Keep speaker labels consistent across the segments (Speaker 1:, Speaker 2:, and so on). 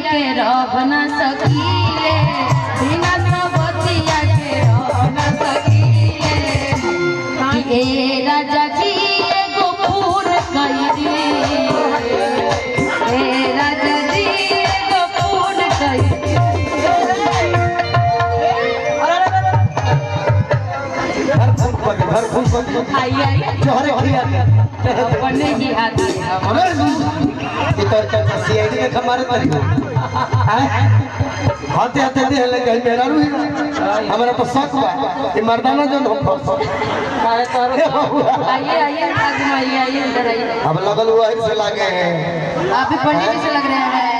Speaker 1: के रह न सकीले, बिना सबतिया के रह न सकीले। ए राजा जी एगो फूल कई दी, ए राजा जी एगो फूल कई दी।
Speaker 2: घर फूल
Speaker 1: आइए
Speaker 2: जोहरे खिया
Speaker 1: पढ़ने की आदत है।
Speaker 2: इतर सीआईडी में हमारे तरीका हाथे हाथे दे लगे मेरा रू हमारा तो शक बा कि मर्दाना जो हो
Speaker 1: आइए आइए आइए इधर आइए।
Speaker 2: अब लगल हुआ से लागे हैं
Speaker 1: आप भी पढ़ने कैसे लग रहे हैं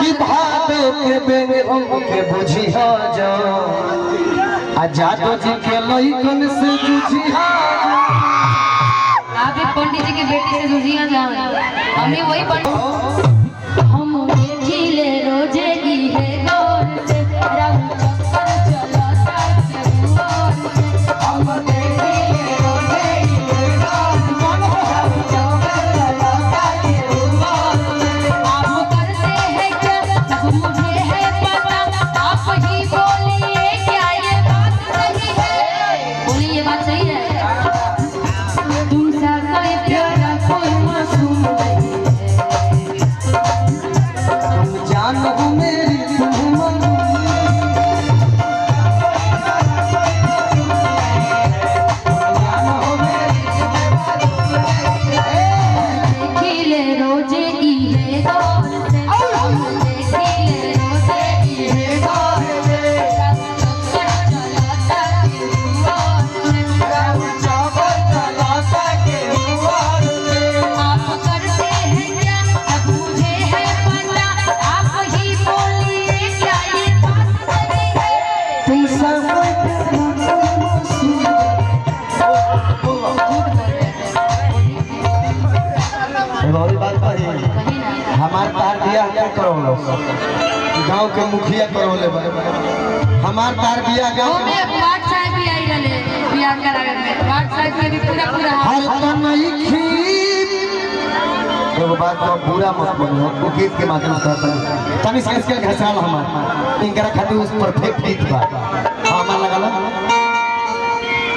Speaker 2: कि भादो के बेंग हम के बुझी हो जा आजादो जी के लइकन से जुझी हो।
Speaker 1: आप भी पंडित जी की बेटी से जूझिया जाओ, हमें वही हम झीले रोजे की है गौर से राम चक्कर चलाता है हम झीले रोजे की है गौर से राम चक्कर चलाता है। आप करते हैं क्या सब मुझे है पता, आप ही बोलिए क्या ये बात सही है? बोलिए ये बात सही है? तुमसा कोई प्यारा कोई मासूम नहीं है,
Speaker 2: तुम जानो मेरी तुम
Speaker 1: खिले रोजे की है दौर से, खिले रोजे की है दौर से चक्कर चलाता के हुआ से। आप करते हैं क्या अब मुझे है पता, आप ही बोलिए क्या ये बात सही है?
Speaker 2: हमार तार बियाह क्या करो गांव के मुखिया करो ले हमार तार बियाह गांव
Speaker 1: में वार्ड साहब भी आई रहे बियाह करावे में, वार्ड साहब के भी पूरा
Speaker 2: हर तनई खीर एगो बात तो पूरा मत बोलो वो गीत के माध्यम से तनी से इसके घसाल हमार इनकरा खातिर उस परफेक्ट गीत बा हमार लगल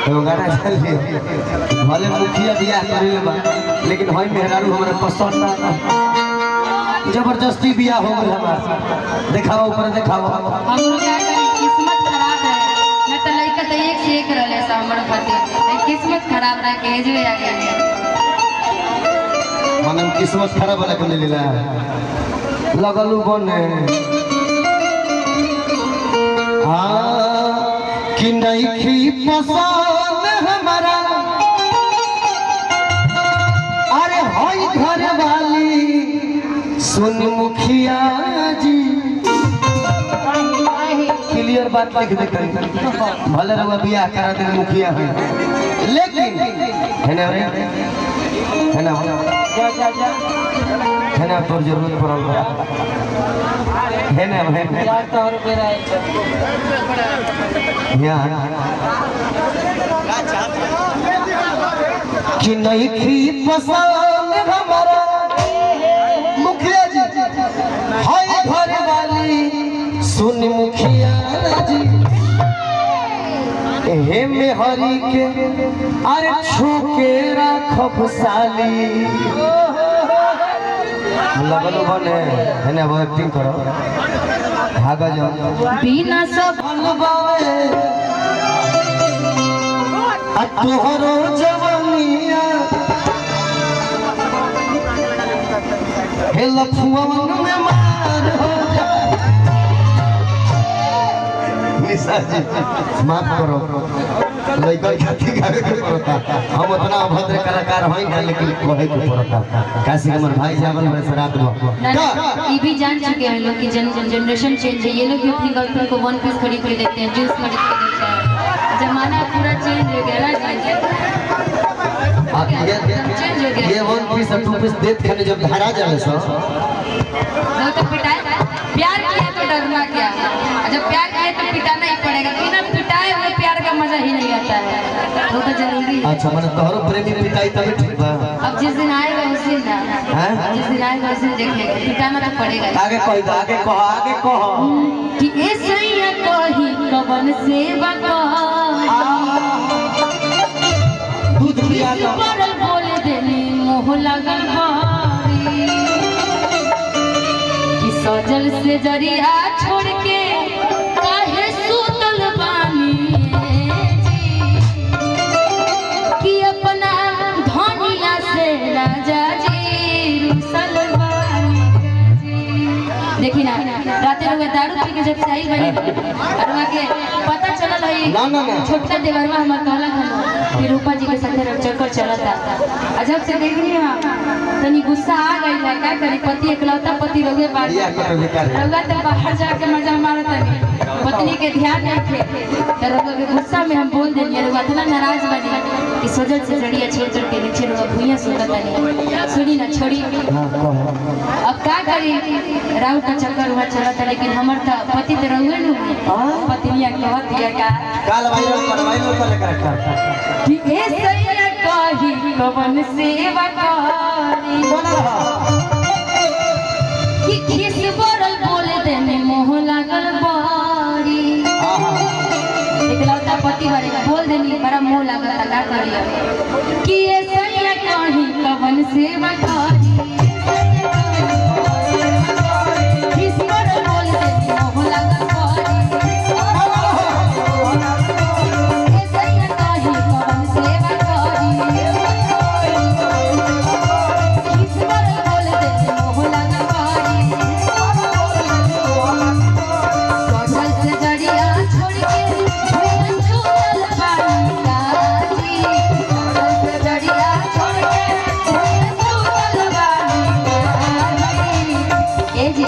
Speaker 2: एगो गाना चल दियो भले मुखिया बियाह करे बा लेकिन होई मेहरारू हमरा पसंद ना जबरदस्ती बियाह हो गया हमारा। दिखाओ ऊपर दिखाओ
Speaker 1: हम लोग क्या करें, किस्मत खराब है मैं तो लड़का तो एक से एक रहले सा हमर खातिर, किस्मत खराब रहा के जो आ गया
Speaker 2: मनम किस्मत खराब वाला के मिलेला लगलू बने कि नहीं खी पसंद हमारा अरे होई घर वाली सुन मुखिया जी क्लियर बात लिख दे भले रहुआ बियाह करा दे मुखिया है लेकिन है ना है ना तोर जरूरत पड़ल है ना कि नहीं थी पसंद हमारा मुखिया जी हाय घर वाली सुन मुखिया जी हे में हरी के अरे छुके राखब साली लगल बने है ना वो एक्टिंग करो भागा जाओ
Speaker 1: बिना सब
Speaker 2: बावे तोहरो जवानिया हे लफुवन में मार हो जाए निशा जी माफ करो लइकन खाती गावे के पड़ता हम उतना अभद्र कलाकार होई ना लेकिन कहे के पड़ता काशी हमर भाई जावल में रात में
Speaker 1: ये भी जान चुके हैं लोग कि जनरेशन चेंज है, ये लोग भी अपनी गर्लफ्रेंड को वन पीस खरीद के देते हैं, जूस खरीद के देते हैं, जमाना पूरा चेंज हो गया
Speaker 2: ये वन पीस और टू पीस देख के जब धरा जाले सो
Speaker 1: तो पिटाए प्यार किया तो डरना क्या, जब प्यार किया तो पिटाना ही पड़ेगा, बिना पिटाए हुए प्यार का मजा ही नहीं आता है, वो तो जरूरी है।
Speaker 2: अच्छा मैंने तोहरो प्रेमी पिटाई तब ठीक बा,
Speaker 1: अब जिस दिन आएगा उस दिन दिन ना
Speaker 2: हैं?
Speaker 1: जिस दिन आएगा उस दिन देखेंगे पिटाना तो पड़ेगा ही।
Speaker 2: आगे कह दो, आगे कहो, आगे कहो।
Speaker 1: कि ऐसे ही कही कवन सेवा
Speaker 2: दूध पिया दो।
Speaker 1: पड़ल बोल देनी मोह लगल भारी कि सजल से जरिया छोड़ के काहे सुतल बानी जी कि अपना धनिया से राजा जी रुसल बानी जी। देखी ना रात में दारू पी के जब चाय बनी और वहाँ के पता चलल है
Speaker 2: ना ना ना
Speaker 1: छोटका देवरवा हमर कहला था कि रूपा जी के साथे चक्कर चलता अजब से देखनी हां तनी गुस्सा आ गई है का करी पति एकलौता पति रोगे बात
Speaker 2: या के बेकार है।
Speaker 1: रउआ तो बाहर जाके मजा मारत है पत्नी के ध्यान रखे तो रउआ के गुस्सा में हम बोल देनी रउआ इतना नाराज बनी कि सोजल से जड़िया छेड़ छेड़ के नीचे रउआ भुइया सुतत नहीं सुनी ना छोड़ी
Speaker 2: हां कहो।
Speaker 1: अब का करी राउ का चक्कर हुआ चलता लेकिन हमर तो पति तो रहुए नु पत्निया कहत दिया का
Speaker 2: काल वायरल कर लेकर रखा।
Speaker 1: कि ए सैया कही कवन सेवा करी कि खिस बरल बोल देने मोह लागल बारी एकलौता पति बारे बोल देनी बड़ा मोह लागल का करिया कि ए सैया कही कवन सेवा करी खिस बरल बोल देने मोह लागल बारी ए सैया कही कवन सेवा करी खिस बरल बोल देने मोह लागल बारी सजल से जड़िया छोड़ के भुइयां सुतल बानी काजी सजल से जड़िया छोड़ के भुइयां सुतल बानी काजी ए जी